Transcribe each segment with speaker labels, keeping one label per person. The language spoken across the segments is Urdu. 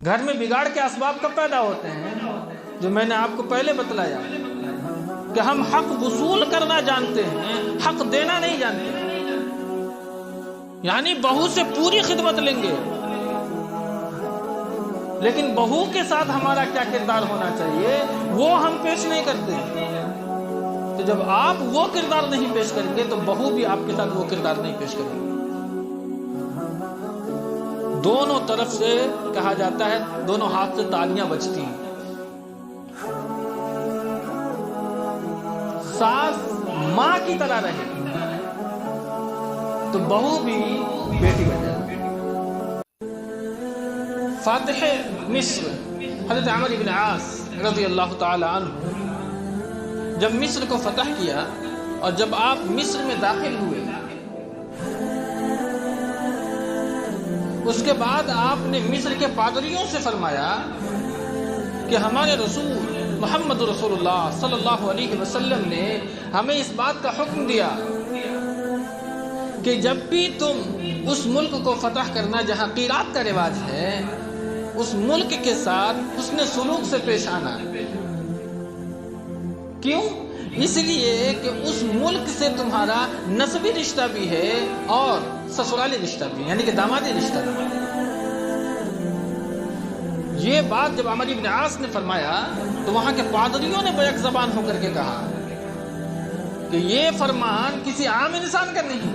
Speaker 1: گھر میں بگاڑ کے اسباب کب پیدا ہوتے ہیں؟ جو میں نے آپ کو پہلے بتلایا کہ ہم حق وصول کرنا جانتے ہیں، حق دینا نہیں جانتے. یعنی بہو سے پوری خدمت لیں گے، لیکن بہو کے ساتھ ہمارا کیا کردار ہونا چاہیے وہ ہم پیش نہیں کرتے. تو جب آپ وہ کردار نہیں پیش کریں گے تو بہو بھی آپ کے ساتھ وہ کردار نہیں پیش کریں گے. دونوں طرف سے کہا جاتا ہے دونوں ہاتھ سے تالیاں بجتی ہیں. ساس ماں کی طرح رہے تو بہو بھی بیٹی بن جائے. فاتح مصر حضرت عمرو بن عاص رضی اللہ تعالی عنہ جب مصر کو فتح کیا اور جب آپ مصر میں داخل ہوئے، اس کے بعد آپ نے مصر کے پادریوں سے فرمایا کہ ہمارے رسول محمد رسول اللہ صلی اللہ علیہ وسلم نے ہمیں اس بات کا حکم دیا کہ جب بھی تم اس ملک کو فتح کرنا جہاں قیراط کا رواج ہے، اس ملک کے ساتھ حسن سلوک سے پیش آنا. کیوں؟ اس لیے کہ اس ملک سے تمہارا نسبی رشتہ بھی ہے اور سسرالی رشتہ بھی، یعنی کہ دامادی رشتہ بھی. یہ بات جب عمرو بن عاص نے فرمایا تو وہاں کے پادریوں نے بیک زبان ہو کر کے کہا کہ یہ فرمان کسی عام انسان کا نہیں،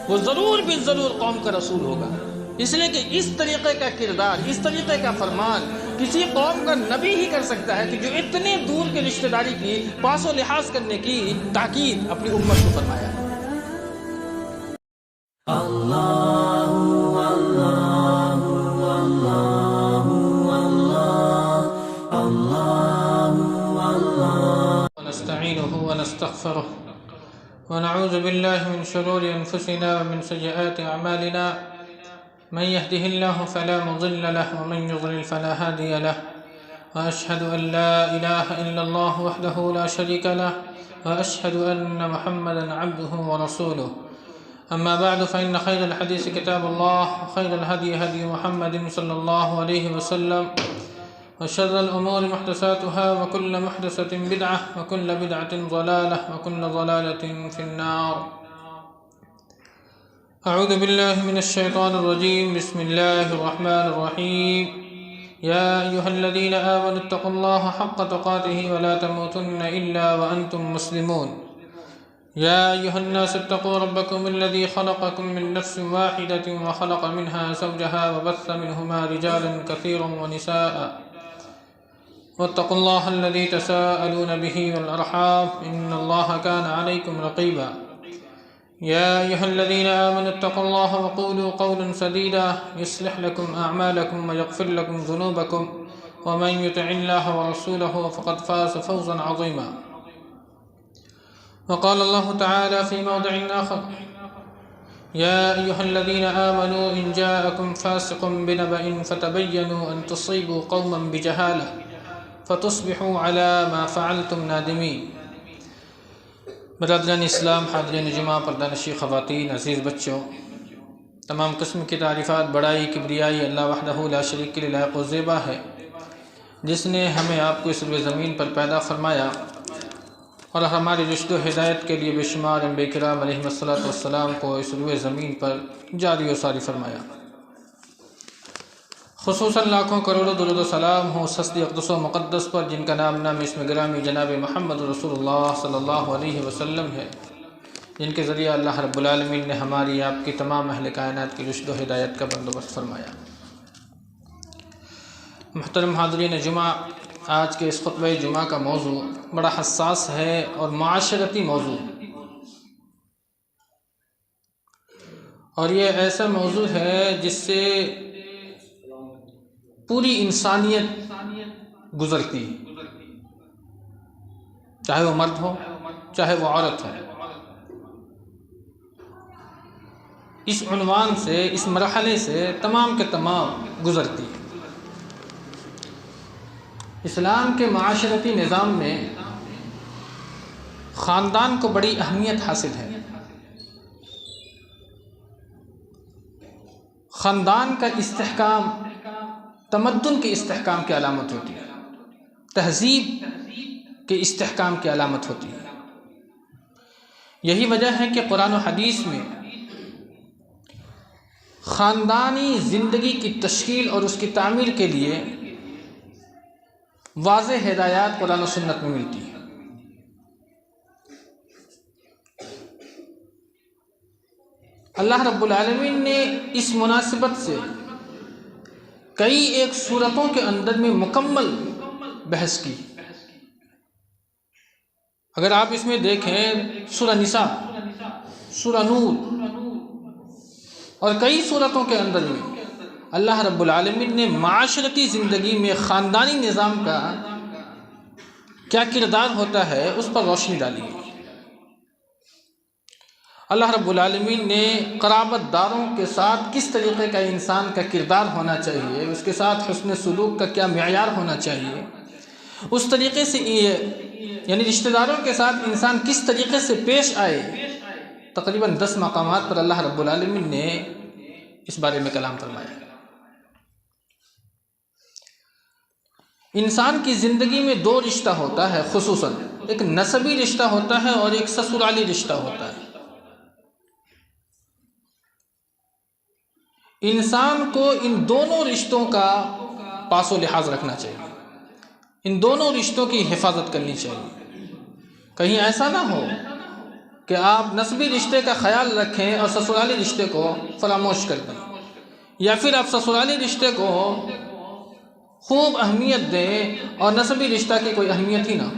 Speaker 1: وہ ضرور بھی ضرور قوم کا رسول ہوگا. اس لیے کہ اس طریقے کا کردار، اس طریقے کا فرمان کسی قوم کا نبی ہی کر سکتا ہے کہ جو اتنے دور کے رشتہ داری کی پاس و لحاظ کرنے کی تاکید اپنی امت کو فرمایا. اللہ اللہ اللہ اللہ اللہ اللہ ونستعینه ونستغفره ونعوذ بالله من شرور انفسنا ومن سيئات اعمالنا، من يهده الله فلا مضل له ومن يضلل فلا هادي له، وأشهد أن لا إله إلا الله وحده لا شريك له، وأشهد أن محمدا عبده ورسوله. أما بعد فإن خير الحديث كتاب الله، وخير الهدي هدي محمد صلى الله عليه وسلم، وشر الأمور محدثاتها، وكل محدثة بدعة، وكل بدعة ضلالة، وكل ضلالة في النار. اعوذ باللہ من الشیطان الرجیم. بسم اللہ الرحمن الرحیم. یا ایہا الذین آمنوا اتقوا اللہ حق تقاته ولا تموتن الا وانتم مسلمون. یا ایہا الناس اتقوا ربکم الذی خلقکم من نفس واحدة وخلق منها زوجها وبث منهما رجالا كثيرا ونساء، واتقوا الله الذي تساءلون به والأرحام إن الله كان عليكم رقيبا. يا أيها الذين آمنوا اتقوا الله وقولوا قولا سديدا يصلح لكم أعمالكم ويغفر لكم ذنوبكم، ومن يطع الله ورسوله فقد فاز فوزا عظيما. وقال الله تعالى في موضع آخر: يا أيها الذين آمنوا إن جاءكم فاسق بنبأ فتبينوا أن تصيبوا قوما بجهالة فتصبحوا على ما فعلتم نادمين. برادران اسلام، حاضرین جمعہ، پردہ نشی خواتین، عزیز بچوں، تمام قسم کی تعریفات، بڑائی، کبریائی اللہ وحدہ لا شریک کے لیے لائق و زیبا ہے، جس نے ہمیں آپ کو اس روئے زمین پر پیدا فرمایا اور ہماری رشد و ہدایت کے لیے بے شمار انبیاء کرام علیہم السلام کو اس روئے زمین پر جاری و ساری فرمایا. خصوصاً لاکھوں کروڑوں درود و سلام ہوں اس ہستی اقدس و مقدس پر جن کا نام نام اسم گرامی جناب محمد رسول اللہ صلی اللہ علیہ وسلم ہے، جن کے ذریعہ اللہ رب العالمین نے ہماری آپ کی تمام اہل کائنات کی رشد و ہدایت کا بندوبست فرمایا. محترم حاضرین جمعہ، آج کے اس خطبہ جمعہ کا موضوع بڑا حساس ہے اور معاشرتی موضوع، اور یہ ایسا موضوع ہے جس سے پوری انسانیت گزرتی ہے، چاہے وہ مرد ہو چاہے وہ عورت ہو. اس عنوان سے، اس مرحلے سے تمام کے تمام گزرتی ہے. اسلام کے معاشرتی نظام میں خاندان کو بڑی اہمیت حاصل ہے. خاندان کا استحکام تمدن کے استحکام کی علامت ہوتی ہے، تہذیب کے استحکام کی علامت ہوتی ہے۔ یہی وجہ ہے کہ قرآن و حدیث میں خاندانی زندگی کی تشکیل اور اس کی تعمیر کے لیے واضح ہدایات قرآن و سنت میں ملتی ہیں۔ اللہ رب العالمین نے اس مناسبت سے کئی ایک صورتوں کے اندر میں مکمل بحث کی۔ اگر آپ اس میں دیکھیں سورہ نساء، سورہ نور اور کئی صورتوں کے اندر میں اللہ رب العالمین نے معاشرتی زندگی میں خاندانی نظام کا کیا کردار ہوتا ہے اس پر روشنی ڈالی ہے۔ اللہ رب العالمین نے قرابت داروں کے ساتھ کس طریقے کا انسان کا کردار ہونا چاہیے، اس کے ساتھ حسن سلوک کا کیا معیار ہونا چاہیے، اس طریقے سے یعنی رشتہ داروں کے ساتھ انسان کس طریقے سے پیش آئے، تقریباً 10 مقامات پر اللہ رب العالمین نے اس بارے میں کلام فرمایا۔ انسان کی زندگی میں 2 رشتہ ہوتا ہے خصوصاً، ایک نسبی رشتہ ہوتا ہے اور ایک سسرالی رشتہ ہوتا ہے۔ انسان کو ان دونوں رشتوں کا پاس و لحاظ رکھنا چاہیے، ان دونوں رشتوں کی حفاظت کرنی چاہیے۔ کہیں ایسا نہ ہو کہ آپ نسبی رشتے کا خیال رکھیں اور سسرالی رشتے کو فراموش کر دیں، یا پھر آپ سسرالی رشتے کو خوب اہمیت دیں اور نسبی رشتہ کی کوئی اہمیت ہی نہ ہو۔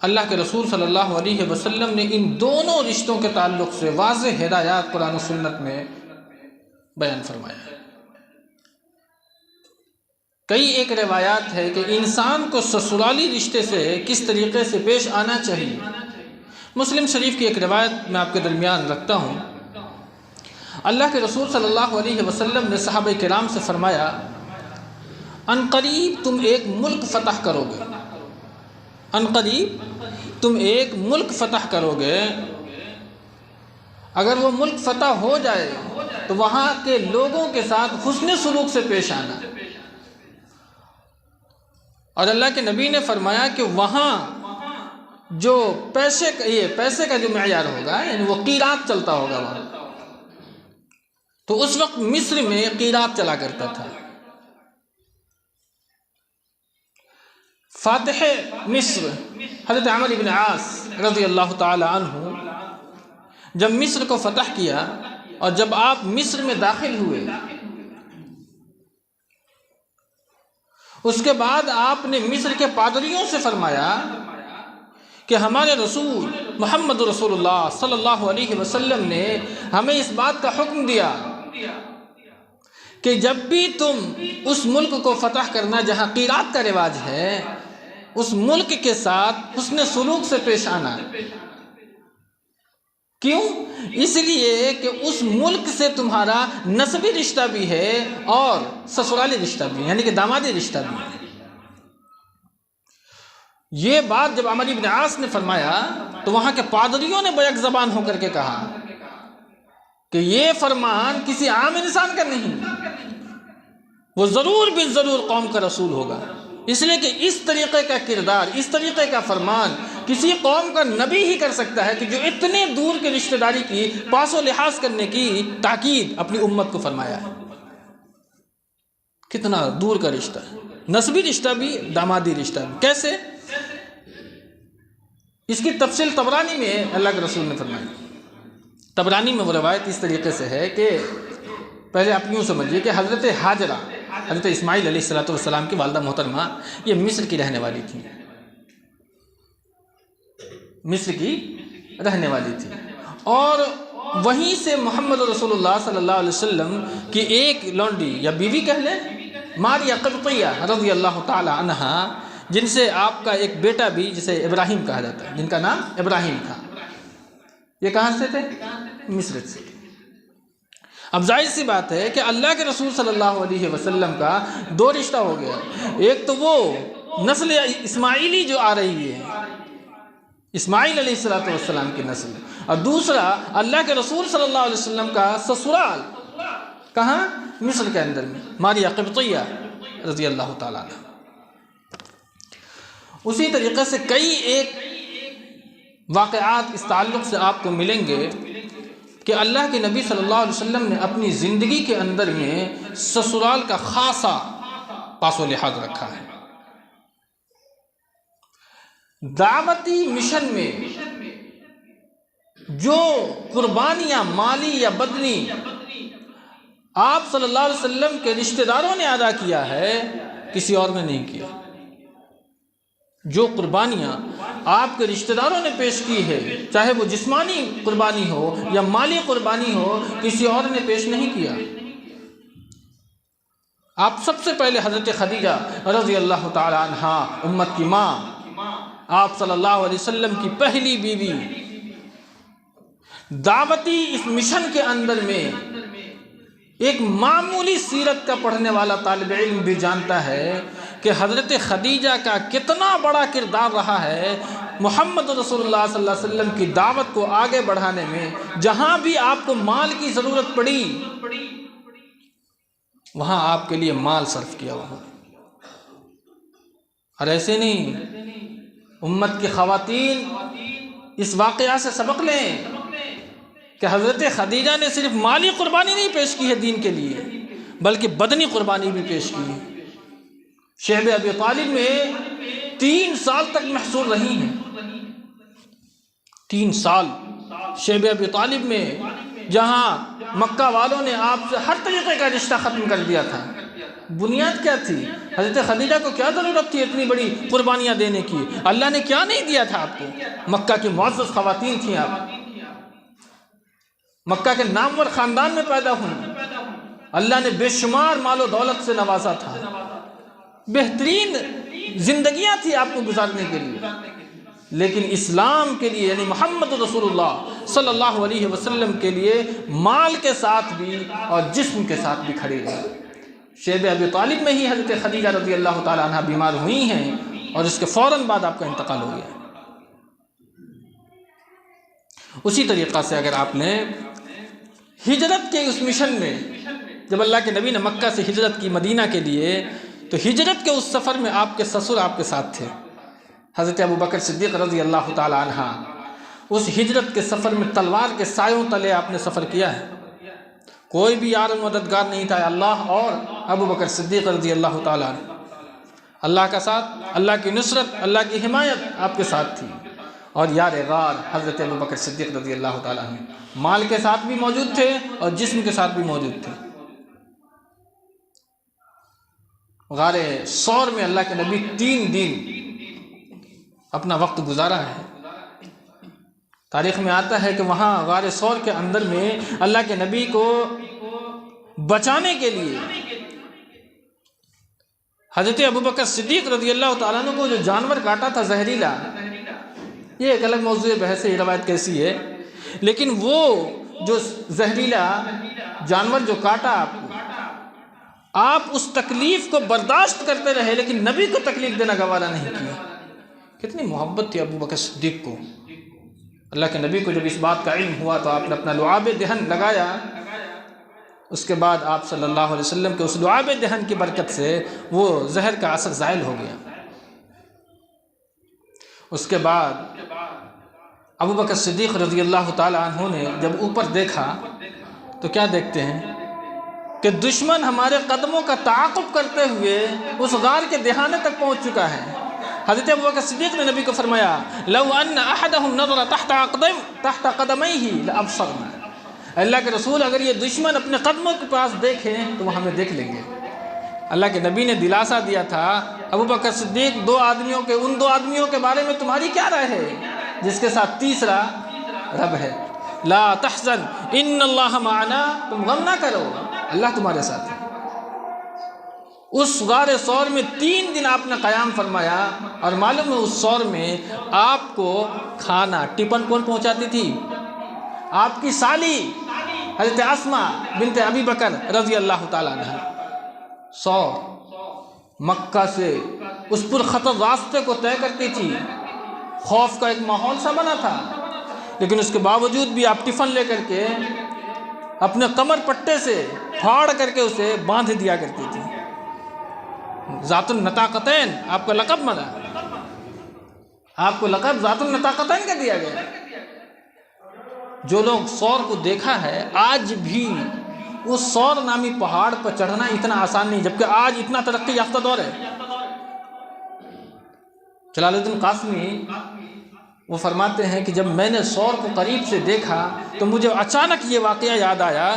Speaker 1: اللہ کے رسول صلی اللہ علیہ وسلم نے ان دونوں رشتوں کے تعلق سے واضح ہدایات قرآن و سنت میں بیان فرمایا ہے۔ کئی ایک روایات ہے کہ انسان کو سسرالی رشتے سے کس طریقے سے پیش آنا چاہیے۔ مسلم شریف کی ایک روایت میں آپ کے درمیان رکھتا ہوں۔ اللہ کے رسول صلی اللہ علیہ وسلم نے صحابہ کرام سے فرمایا، ان قریب تم ایک ملک فتح کرو گے، ان قریب تم ایک ملک فتح کرو گے، اگر وہ ملک فتح ہو جائے تو وہاں کے لوگوں کے ساتھ حسن سلوک سے پیش آنا۔ اور اللہ کے نبی نے فرمایا کہ وہاں جو پیسے کا جو معیار ہوگا، یعنی وہ قیرات چلتا ہوگا وہاں، تو اس وقت مصر میں قیرات چلا کرتا تھا۔ فاتح مصر حضرت عمرو بن عاص رضی اللہ تعالی عنہ جب مصر کو فتح کیا اور جب آپ مصر میں داخل ہوئے، اس کے بعد آپ نے مصر کے پادریوں سے فرمایا کہ ہمارے رسول محمد رسول اللہ صلی اللہ علیہ وسلم نے ہمیں اس بات کا حکم دیا کہ جب بھی تم اس ملک کو فتح کرنا جہاں قیرات کا رواج ہے، اس ملک کے ساتھ حسن سلوک سے پیش آنا۔ کیوں؟ اس لیے کہ اس ملک سے تمہارا نسبی رشتہ بھی ہے اور سسرالی رشتہ بھی، یعنی کہ دامادی رشتہ بھی ہے۔ یہ بات جب عمرو بن عاص نے فرمایا تو وہاں کے پادریوں نے بیک زبان ہو کر کے کہا کہ یہ فرمان کسی عام انسان کا نہیں، وہ ضرور بالضرور قوم کا رسول ہوگا، اس لیے کہ اس طریقے کا کردار، اس طریقے کا فرمان کسی قوم کا نبی ہی کر سکتا ہے کہ جو اتنے دور کے رشتہ داری کی پاس و لحاظ کرنے کی تاکید اپنی امت کو فرمایا ہے۔ کتنا دور کا رشتہ ہے، نسبی رشتہ بھی، دامادی رشتہ بھی۔ کیسے؟ اس کی تفصیل طبرانی میں اللہ کے رسول نے فرمائی۔ طبرانی میں وہ روایت اس طریقے سے ہے کہ پہلے آپ یوں سمجھیے کہ حضرت ہاجرہ، حضرت اسماعیل علیہ السلام کی والدہ محترمہ، یہ مصر کی رہنے والی تھی، مصر کی رہنے والی تھی، اور وہیں سے محمد رسول اللہ صلی اللہ علیہ وسلم کی ایک لونڈی یا بیوی کہہ لیں، ماریہ قبطیہ رضی اللہ تعالی عنہا، جن سے آپ کا ایک بیٹا بھی جسے ابراہیم کہا جاتا ہے، جن کا نام ابراہیم تھا، یہ کہاں سے تھے؟ مصر سے۔ اب ظاہر سی بات ہے کہ اللہ کے رسول صلی اللہ علیہ وسلم کا 2 رشتہ ہو گیا، ایک تو وہ نسل اسماعیلی جو آ رہی ہے، اسماعیل علیہ السلام کی نسل، اور دوسرا اللہ کے رسول صلی اللہ علیہ وسلم کا سسرال کہاں؟ مصر کے اندر میں، ماریہ قبطیہ رضی اللہ تعالیٰ عنہ۔ اسی طریقے سے کئی ایک واقعات اس تعلق سے آپ کو ملیں گے کہ اللہ کے نبی صلی اللہ علیہ وسلم نے اپنی زندگی کے اندر میں سسرال کا خاصا پاس و لحاظ رکھا ہے۔ دعوتی مشن میں جو قربانیاں مالی یا بدنی آپ صلی اللہ علیہ وسلم کے رشتہ داروں نے ادا کیا ہے، کسی اور نے نہیں کیا۔ جو قربانیاں آپ کے رشتہ داروں نے پیش کی ہے، چاہے وہ جسمانی قربانی ہو یا مالی قربانی ہو، کسی اور نے پیش نہیں کیا۔ آپ سب سے پہلے حضرت خدیجہ رضی اللہ تعالی عنہا، امت کی ماں، آپ صلی اللہ علیہ وسلم کی پہلی بیوی، دعوتی اس مشن کے اندر میں ایک معمولی سیرت کا پڑھنے والا طالب علم بھی جانتا ہے کہ حضرت خدیجہ کا کتنا بڑا کردار رہا ہے محمد رسول اللہ صلی اللہ علیہ وسلم کی دعوت کو آگے بڑھانے میں۔ جہاں بھی آپ کو مال کی ضرورت پڑی، وہاں آپ کے لیے مال صرف کیا ہوا۔ اور ایسے نہیں، امت کی خواتین اس واقعہ سے سبق لیں کہ حضرت خدیجہ نے صرف مالی قربانی نہیں پیش کی ہے دین کے لیے، بلکہ بدنی قربانی بھی پیش کی ہے۔ شیب ابی طالب میں 3 سال تک محصور رہی ہیں، 3 سال شیب ابی طالب میں، جہاں مکہ والوں نے آپ سے ہر طریقے کا رشتہ ختم کر دیا تھا۔ بنیاد کیا تھی؟ حضرت خدیجہ کو کیا ضرورت تھی اتنی بڑی قربانیاں دینے کی؟ اللہ نے کیا نہیں دیا تھا آپ کو؟ مکہ کی معزز خواتین تھیں آپ، مکہ کے نامور خاندان میں پیدا ہوئی، اللہ نے بے شمار مال و دولت سے نوازا تھا، بہترین زندگیاں تھی آپ کو گزارنے کے لیے، لیکن اسلام کے لیے یعنی محمد رسول اللہ صلی اللہ علیہ وسلم کے لیے مال کے ساتھ بھی اور جسم کے ساتھ بھی کھڑی رہی۔ شیب ابی طالب میں ہی حضرت خدیجہ رضی اللہ تعالی عنہ بیمار ہوئی ہیں اور اس کے فوراً بعد آپ کا انتقال ہو گیا۔ اسی طریقہ سے اگر آپ نے ہجرت کے اس مشن میں، جب اللہ کے نبی نے مکہ سے ہجرت کی مدینہ کے لیے، تو ہجرت کے اس سفر میں آپ کے سسر آپ کے ساتھ تھے، حضرت ابوبکر صدیق رضی اللہ تعالی عنہ۔ اس ہجرت کے سفر میں تلوار کے سایوں تلے آپ نے سفر کیا ہے، کوئی بھی یار و مددگار نہیں تھا، اللہ اور ابوبکر صدیق رضی اللہ تعالی عنہ۔ اللہ کا ساتھ، اللہ کی نصرت، اللہ کی حمایت آپ کے ساتھ تھی، اور یار غار حضرت ابوبکر صدیق رضی اللہ تعالی عنہ مال کے ساتھ بھی موجود تھے اور جسم کے ساتھ بھی موجود تھے۔ غار ثور میں اللہ کے نبی 3 دن اپنا وقت گزارا ہے۔ تاریخ میں آتا ہے کہ وہاں غار ثور کے اندر میں اللہ کے نبی کو بچانے کے لیے حضرت ابوبکر صدیق رضی اللہ تعالیٰ عنہ کو جو جانور کاٹا تھا زہریلا، یہ ایک الگ موضوع بحث ہے یہ روایت کیسی ہے، لیکن وہ جو زہریلا جانور جو کاٹا آپ اس تکلیف کو برداشت کرتے رہے، لیکن نبی کو تکلیف دینا گوارا نہیں کیا۔ کتنی محبت تھی ابوبکر صدیق کو۔ اللہ کے نبی کو جب اس بات کا علم ہوا تو آپ نے اپنا لعاب دہن لگایا، اس کے بعد آپ صلی اللہ علیہ وسلم کے اس لعاب دہن کی برکت سے وہ زہر کا اثر زائل ہو گیا۔ اس کے بعد ابوبکر صدیق رضی اللہ تعالی عنہ نے جب اوپر دیکھا تو کیا دیکھتے ہیں کہ دشمن ہمارے قدموں کا تعاقب کرتے ہوئے اس غار کے دہانے تک پہنچ چکا ہے۔ حضرت ابوبکر صدیق نے نبی کو فرمایا، لو ان احدهم نظر تحت قدمیہ لابصرنا، اللہ کے رسول اگر یہ دشمن اپنے قدموں کے پاس دیکھیں تو وہ ہمیں دیکھ لیں گے۔ اللہ کے نبی نے دلاسا دیا تھا، ابوبکر صدیق ان 2 آدمیوں کے بارے میں تمہاری کیا رائے ہے جس کے ساتھ تیسرا رب ہے؟ لا تحزن ان اللہ معنا، تم غم نہ کرو، اللہ تمہارے ساتھ ہے۔ اس غار ثور میں 3 دن آپ نے قیام فرمایا، اور معلوم ہے اس ثور میں آپ کو کھانا ٹپن کون پہنچاتی تھی؟ آپ کی سالی حضرت اسماء بنت ابی بکر رضی اللہ تعالیٰ عنہ۔ ثور مکہ سے اس پرخطر راستے کو طے کرتی تھی، خوف کا ایک ماحول سا بنا تھا، لیکن اس کے باوجود بھی آپ ٹفن لے کر کے اپنے کمر پٹے سے پھاڑ کر کے اسے باندھ دیا کرتی تھی۔ ذات النطاقتین آپ کا لقب ملا، آپ کو لقب ذات النطاقتین کا دیا گیا۔ جو لوگ سور کو دیکھا ہے، آج بھی اس سور نامی پہاڑ پر چڑھنا اتنا آسان نہیں، جبکہ آج اتنا ترقی یافتہ دور ہے۔ جلال الدین قاسمی وہ فرماتے ہیں کہ جب میں نے سور کو قریب سے دیکھا تو مجھے اچانک یہ واقعہ یاد آیا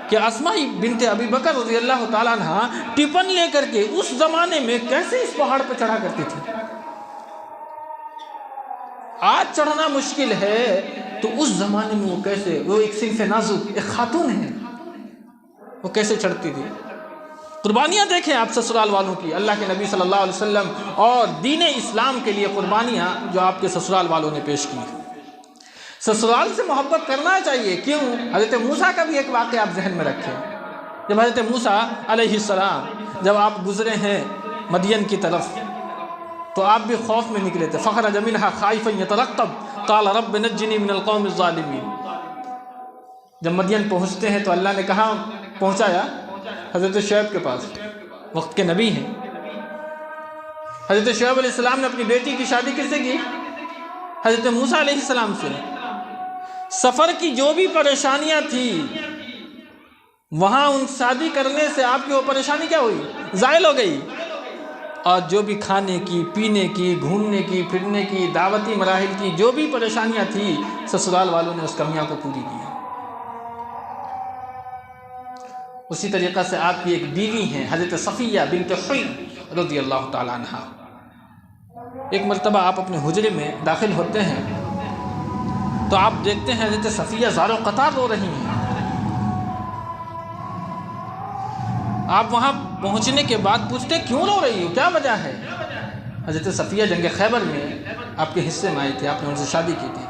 Speaker 1: کہ اسماء بنت ابی بکر رضی اللہ تعالیٰ عنہ ٹپن لے کر کے اس زمانے میں کیسے اس پہاڑ پر چڑھا کرتی تھی۔ آج چڑھنا مشکل ہے تو اس زمانے میں وہ کیسے، وہ ایک صنف نازک ایک خاتون ہے، وہ کیسے چڑھتی تھی۔ قربانیاں دیکھیں آپ سسرال والوں کی، اللہ کے نبی صلی اللہ علیہ وسلم اور دین اسلام کے لیے قربانیاں جو آپ کے سسرال والوں نے پیش کی۔ سسرال سے محبت کرنا چاہیے، کیوں؟ حضرت موسیٰ کا بھی ایک واقعہ آپ ذہن میں رکھیں۔ جب حضرت موسیٰ علیہ السلام جب آپ گزرے ہیں مدین کی طرف تو آپ بھی خوف میں نکلے تھے، فخرج منہا خائفا یترقب قال رب نجنی من القوم الظالمین۔ جب مدین پہنچتے ہیں تو اللہ نے کہاں پہنچایا؟ حضرت شعیب کے پاس، وقت کے نبی ہیں۔ حضرت شعیب علیہ السلام نے اپنی بیٹی کی شادی کس سے کی؟ حضرت موسیٰ علیہ السلام سے۔ سفر کی جو بھی پریشانیاں تھیں وہاں ان شادی کرنے سے آپ کی وہ پریشانی کیا ہوئی؟ زائل ہو گئی۔ اور جو بھی کھانے کی، پینے کی، گھومنے کی، پھرنے کی، دعوتی مراحل کی جو بھی پریشانیاں تھیں، سسرال والوں نے اس کمیاں کو پوری کی۔ اسی طریقہ سے آپ کی ایک بیوی ہیں حضرت صفیہ بنت حوی رضی اللہ تعالیٰ عنہ۔ ایک مرتبہ آپ اپنے حجرے میں داخل ہوتے ہیں تو آپ دیکھتے ہیں حضرت صفیہ زار و قطار رو رہی ہیں۔ آپ وہاں پہنچنے کے بعد پوچھتے کیوں رو رہی ہو، کیا وجہ ہے؟ حضرت صفیہ جنگ خیبر میں آپ کے حصے میں آئی تھی، آپ نے ان سے شادی کی تھی،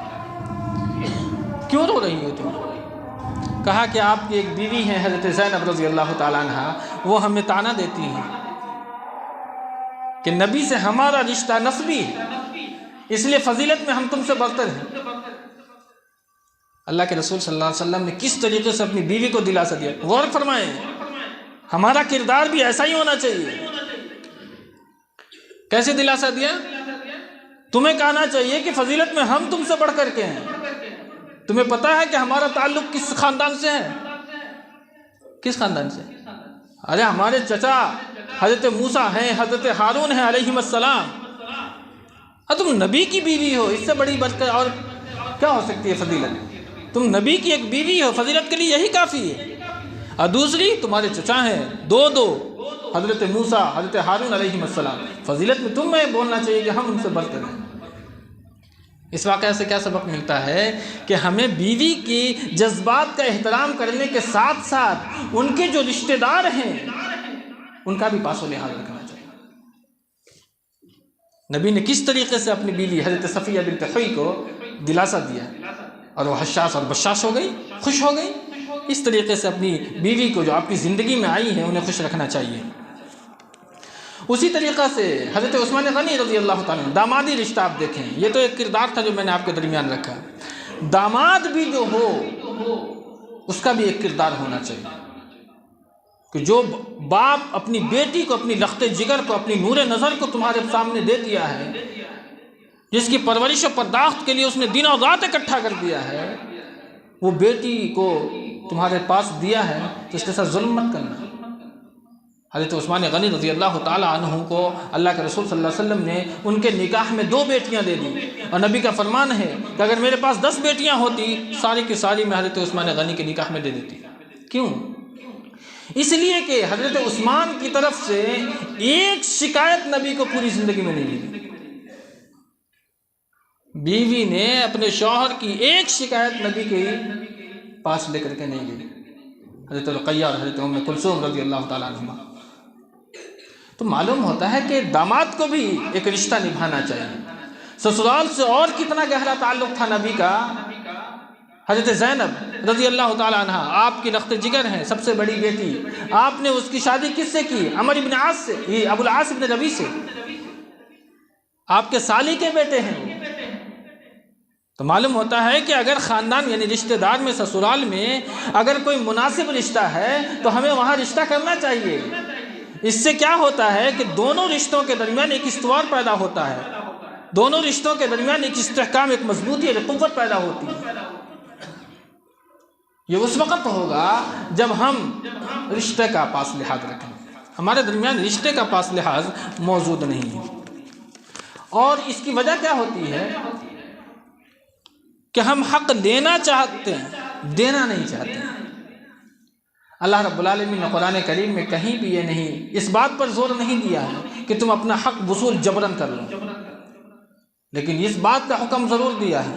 Speaker 1: کیوں رو رہی ہو تم؟ کہا کہ آپ کی ایک بیوی ہیں حضرت زینب رضی اللہ تعالیٰ عنہ، وہ ہمیں طعنہ دیتی ہیں کہ نبی سے ہمارا رشتہ نسبی ہے، اس لیے فضیلت میں ہم تم سے برتر ہیں۔ اللہ کے رسول صلی اللہ علیہ وسلم نے کس طریقے سے اپنی بیوی کو دلاسا دیا، غور فرمائیں، ہمارا کردار بھی ایسا ہی ہونا چاہیے۔ کیسے دلاسا دیا؟ تمہیں کہنا چاہیے کہ فضیلت میں ہم تم سے بڑھ کر کے ہیں۔ تمہیں پتہ ہے کہ ہمارا تعلق کس خاندان سے ہے؟ کس خاندان سے؟ ارے ہمارے چچا حضرت موسیٰ ہیں، حضرت ہارون ہیں علیہم السلام، اور تم نبی کی بیوی ہو، اس سے بڑی برکت اور کیا ہو سکتی ہے فضیلت؟ تم نبی کی ایک بیوی ہو، فضیلت کے لیے یہی کافی ہے۔ اور دوسری تمہارے چچا ہیں، دو حضرت موسیٰ حضرت ہارون علیہم السلام، فضیلت میں تمہیں بولنا چاہیے کہ ہم ان سے برتر ہیں۔ اس واقعہ سے کیا سبق ملتا ہے کہ ہمیں بیوی کی جذبات کا احترام کرنے کے ساتھ ساتھ ان کے جو رشتہ دار ہیں ان کا بھی پاس و لحاظ رکھنا چاہیے۔ نبی نے کس طریقے سے اپنی بیوی حضرت صفیہ بنت حوی کو دلاسا دیا اور وہ حشاش اور بشاش ہو گئی، خوش ہو گئی۔ اس طریقے سے اپنی بیوی کو جو آپ کی زندگی میں آئی ہے انہیں خوش رکھنا چاہیے۔ اسی طریقہ سے حضرت عثمان غنی رضی اللہ تعالیٰ عنہ، دامادی رشتہ آپ دیکھیں، یہ تو ایک کردار تھا جو میں نے آپ کے درمیان رکھا۔ داماد بھی جو ہو اس کا بھی ایک کردار ہونا چاہیے کہ جو باپ اپنی بیٹی کو، اپنی لخت جگر کو، اپنی نور نظر کو تمہارے سامنے دے دیا ہے، جس کی پرورش و پرداخت کے لیے اس نے دن و رات اکٹھا کر دیا ہے، وہ بیٹی کو تمہارے پاس دیا ہے تو اس کے ساتھ ظلم مت کرنا۔ حضرت عثمان غنی رضی اللہ تعالیٰ عنہ کو اللہ کے رسول صلی اللہ علیہ وسلم نے ان کے نکاح میں 2 بیٹیاں دے دی، اور نبی کا فرمان ہے کہ اگر میرے پاس 10 بیٹیاں ہوتی ساری کی ساری میں حضرت عثمان غنی کے نکاح میں دے دیتی۔ کیوں؟ اس لیے کہ حضرت عثمان کی طرف سے ایک شکایت نبی کو پوری زندگی میں نہیں ملی۔ بیوی نے اپنے شوہر کی ایک شکایت نبی کے پاس لے کر کے نہیں گئی، حضرت رقیہ اور حضرت ام کلثوم رضی اللہ تعالیٰ عنہما۔ تو معلوم ہوتا ہے کہ داماد کو بھی ایک رشتہ نبھانا چاہیے۔ سسرال سے اور کتنا گہرا تعلق تھا نبی کا۔ حضرت زینب رضی اللہ تعالیٰ عنہ آپ کی لخت جگر ہیں، سب سے بڑی بیٹی، آپ نے اس کی شادی کس سے کی؟ عمر بن عاص سے، یہ ابو العاص بن ربیع سے، آپ کے سالی کے بیٹے ہیں۔ تو معلوم ہوتا ہے کہ اگر خاندان یعنی رشتہ دار میں سسرال میں اگر کوئی مناسب رشتہ ہے تو ہمیں وہاں رشتہ کرنا چاہیے۔ اس سے کیا ہوتا ہے کہ دونوں رشتوں کے درمیان ایک استوار پیدا ہوتا ہے، دونوں رشتوں کے درمیان ایک استحکام، ایک مضبوطی، ایک قوت پیدا ہوتی ہے۔ یہ اس وقت ہوگا جب ہم رشتے کا پاس لحاظ رکھیں، ہمارے درمیان رشتے کا پاس لحاظ موجود نہیں ہے۔ اور اس کی وجہ کیا ہوتی ہے کہ ہم حق لینا چاہتے ہیں، دینا نہیں چاہتے ہیں۔ اللہ رب العالمین نے قرآن کریم میں کہیں بھی یہ نہیں، اس بات پر زور نہیں دیا ہے کہ تم اپنا حق وصول جبراً کر لو، لیکن اس بات کا حکم ضرور دیا ہے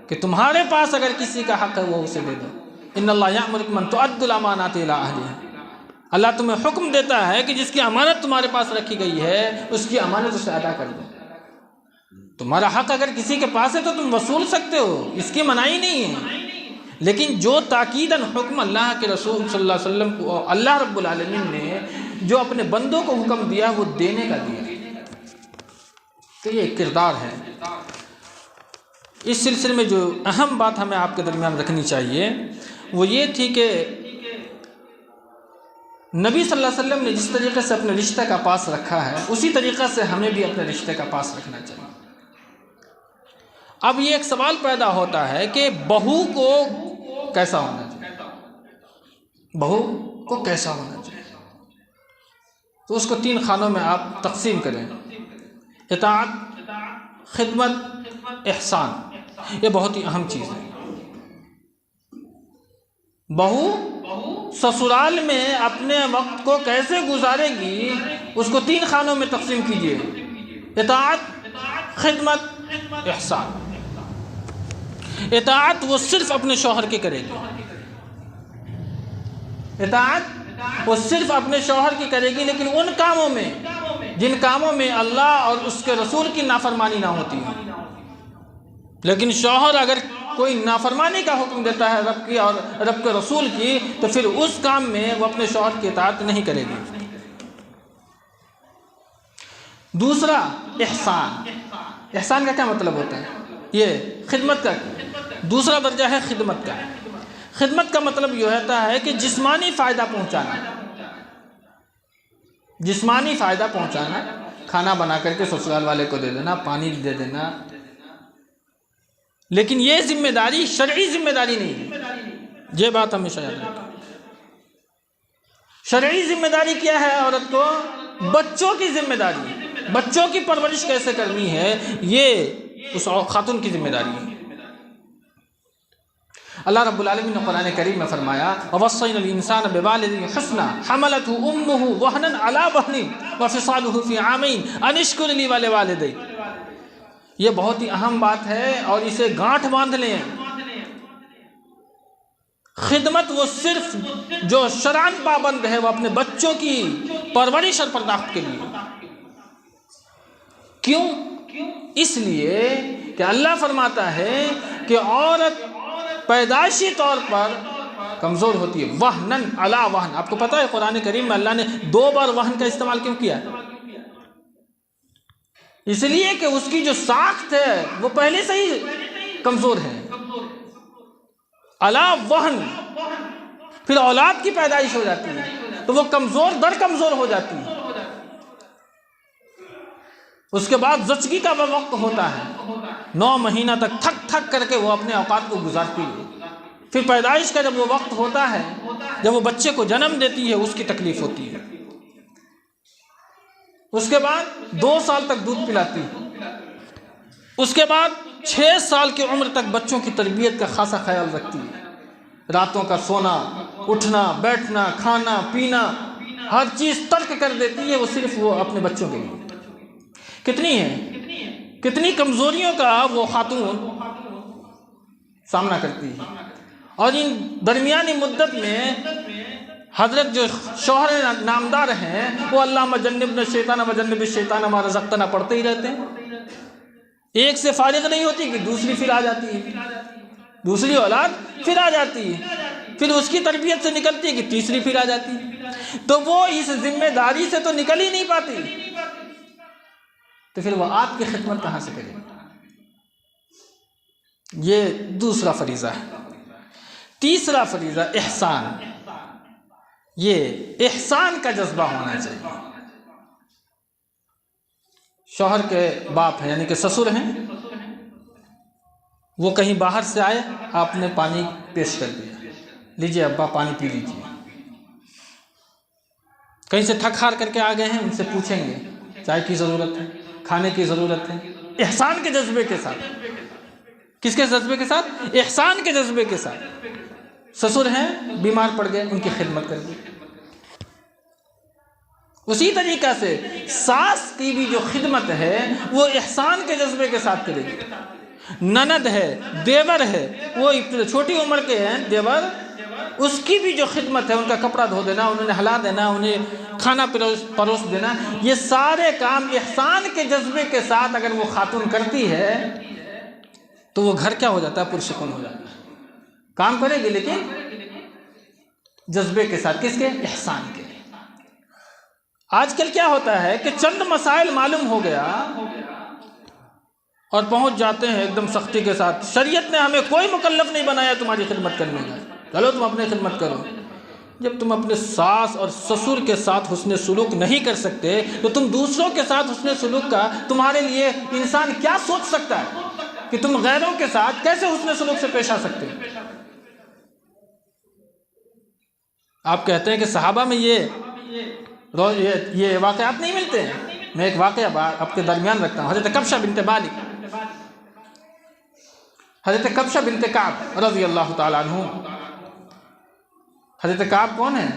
Speaker 1: کہ تمہارے پاس اگر کسی کا حق ہے وہ اسے دے دو۔ ان اللہ یأمرکم ان تؤدوا الامانات الی اہلہا، اللہ تمہیں حکم دیتا ہے کہ جس کی امانت تمہارے پاس رکھی گئی ہے اس کی امانت اسے ادا کر دو۔ تمہارا حق اگر کسی کے پاس ہے تو تم وصول سکتے ہو، اس کی منائی نہیں ہے، لیکن جو تاکیداً حکم اللہ کے رسول صلی اللہ علیہ وسلم کو اللہ رب العالمین نے جو اپنے بندوں کو حکم دیا وہ دینے کا دیا، تو یہ کردار ہے۔ اس سلسلے میں جو اہم بات ہمیں آپ کے درمیان رکھنی چاہیے وہ یہ تھی کہ نبی صلی اللہ علیہ وسلم نے جس طریقے سے اپنے رشتے کا پاس رکھا ہے اسی طریقے سے ہمیں بھی اپنے رشتے کا پاس رکھنا چاہیے۔ اب یہ ایک سوال پیدا ہوتا ہے کہ بہو کو کیسا ہونا چاہیے، بہو کو کیسا ہونا چاہیے؟ تو اس کو 3 خانوں میں آپ تقسیم کریں: اطاعت، خدمت، احسان۔ یہ بہت ہی اہم چیز ہے۔ بہو سسرال میں اپنے وقت کو کیسے گزارے گی اس کو 3 خانوں میں تقسیم کیجیے: اطاعت، خدمت، احسان۔ اطاعت وہ صرف اپنے شوہر کی کرے گی، اطاعت وہ صرف اپنے شوہر کی کرے گی، لیکن ان کاموں میں جن کاموں میں اللہ اور اس کے رسول کی نافرمانی نہ ہوتی ہے۔ لیکن شوہر اگر کوئی نافرمانی کا حکم دیتا ہے رب کی اور رب کے رسول کی تو پھر اس کام میں وہ اپنے شوہر کی اطاعت نہیں کرے گی۔ دوسرا احسان۔ احسان کا کیا مطلب ہوتا ہے؟ یہ خدمت کا دوسرا درجہ ہے خدمت کا۔ خدمت کا مطلب یہ ہوتا ہے کہ جسمانی فائدہ پہنچانا، جسمانی فائدہ پہنچانا، کھانا بنا کر کے سسرال والے کو دے دینا، پانی دے دینا، لیکن یہ ذمہ داری شرعی ذمہ داری نہیں ہے۔ یہ بات ہمیشہ یاد رکھیں۔ شرعی ذمہ داری کیا ہے عورت کو؟ بچوں کی ذمہ داری، بچوں کی پرورش کیسے کرنی ہے یہ اس خاتون کی ذمہ داری ہے۔ اللہ رب العالمین نے قرآن کریم میں فرمایا وَوَصَّيْنَا الْإِنسَانَ بِوَالِدَيْهِ حُسْنًا حَمَلَتْهُ أُمُّهُ وَهْنًا عَلَى وَهْنٍ وَفِصَالُهُ فِي عَامَيْنِ أَنِ اشْكُرْ لِي وَلِوَالِدَيْكَ۔ یہ بہت ہی اہم بات ہے اور اسے گانٹھ باندھ لیں۔ خدمت وہ صرف جو شرعاً پابند ہے وہ اپنے بچوں کی پرورش اور پرداخت کے لیے۔ کیوں؟ اس لیے کہ اللہ فرماتا ہے کہ عورت پیدائشی طور پر کمزور ہوتی ہے، وہنن علی وہن۔ آپ کو پتہ ہے قرآن کریم میں اللہ نے 2 بار وہن کا استعمال کیوں کیا ہے؟ اس لیے کہ اس کی جو ساخت ہے وہ پہلے سے ہی کمزور ہے۔ علی وہن، پھر اولاد کی پیدائش ہو جاتی ہے تو وہ کمزور در کمزور ہو جاتی ہے۔ اس کے بعد زچگی کا وہ وقت ہوتا ہے، 9 مہینہ تک تھک تھک کر کے وہ اپنے اوقات کو گزارتی ہے۔ پھر پیدائش کا جب وہ وقت ہوتا ہے، جب وہ بچے کو جنم دیتی ہے، اس کی تکلیف ہوتی ہے۔ اس کے بعد 2 سال تک دودھ پلاتی ہے، اس کے بعد 6 سال کی عمر تک بچوں کی تربیت کا خاصا خیال رکھتی ہے۔ راتوں کا سونا، اٹھنا، بیٹھنا، کھانا، پینا، ہر چیز ترک کر دیتی ہے، وہ صرف وہ اپنے بچوں کے لیے۔ کتنی ہے، کتنی کمزوریوں کا وہ خاتون سامنا کرتی ہے۔ اور ان درمیانی مدت میں حضرت جو شوہر نامدار ہیں وہ اللہم جنبنا الشیطان وجنب الشیطان ما رزقتنا پڑھتے ہی رہتے ہیں۔ ایک سے فارغ نہیں ہوتی کہ دوسری پھر آ جاتی ہے، دوسری اولاد پھر آ جاتی ہے، پھر اس کی تربیت سے نکلتی ہے کہ تیسری پھر آ جاتی ہے، تو وہ اس ذمہ داری سے تو نکل ہی نہیں پاتی، تو پھر وہ آپ کی خدمت کہاں سے کرے؟ یہ دوسرا فریضہ ہے۔ تیسرا فریضہ احسان، یہ احسان کا جذبہ ہونا چاہیے۔ شوہر کے باپ ہیں یعنی کہ سسر ہیں، وہ کہیں باہر سے آئے، آپ نے پانی پیش کر دیا، لیجئے ابا پانی پی لیجئے۔ کہیں سے تھک ہار کر کے آ گئے ہیں، ان سے پوچھیں گے چائے کی ضرورت ہے، کھانے کی ضرورت ہے، احسان کے جذبے کے ساتھ۔ کس کے جذبے کے ساتھ؟ احسان کے جذبے کے ساتھ۔ سسر ہیں، بیمار پڑ گئے، ان کی خدمت کر دی۔ اسی طریقہ سے ساس کی بھی جو خدمت ہے وہ احسان کے جذبے کے ساتھ کرے گی۔ نند ہے، دیور ہے، وہ چھوٹی عمر کے ہیں دیور، اس کی بھی جو خدمت ہے، ان کا کپڑا دھو دینا، انہیں نہلا دینا، انہیں کھانا پروس دینا، یہ سارے کام احسان کے جذبے کے ساتھ اگر وہ خاتون کرتی ہے تو وہ گھر کیا ہو جاتا ہے؟ پرسکون ہو جاتا ہے۔ کام کرے گی لیکن جذبے کے ساتھ، کس کے؟ احسان کے۔ آج کل کیا ہوتا ہے کہ چند مسائل معلوم ہو گیا اور پہنچ جاتے ہیں ایک دم سختی کے ساتھ، شریعت نے ہمیں کوئی مکلف نہیں بنایا تمہاری خدمت کرنے کا، چلو تم اپنی خدمت کرو۔ جب تم اپنے ساس اور سسر کے ساتھ حسن سلوک نہیں کر سکتے تو تم دوسروں کے ساتھ حسن سلوک کا تمہارے لیے انسان کیا سوچ سکتا ہے کہ تم غیروں کے ساتھ کیسے حسن سلوک سے پیش آ سکتے ہو؟ آپ کہتے ہیں کہ صحابہ میں یہ واقعات نہیں ملتے ہیں۔ میں ایک واقعہ آپ کے درمیان رکھتا ہوں۔ حضرت کبشہ بنت مالک، حضرت کبشہ بنت کعب رضی اللہ تعالیٰ عنہ۔ حضرت کعب کون ہیں؟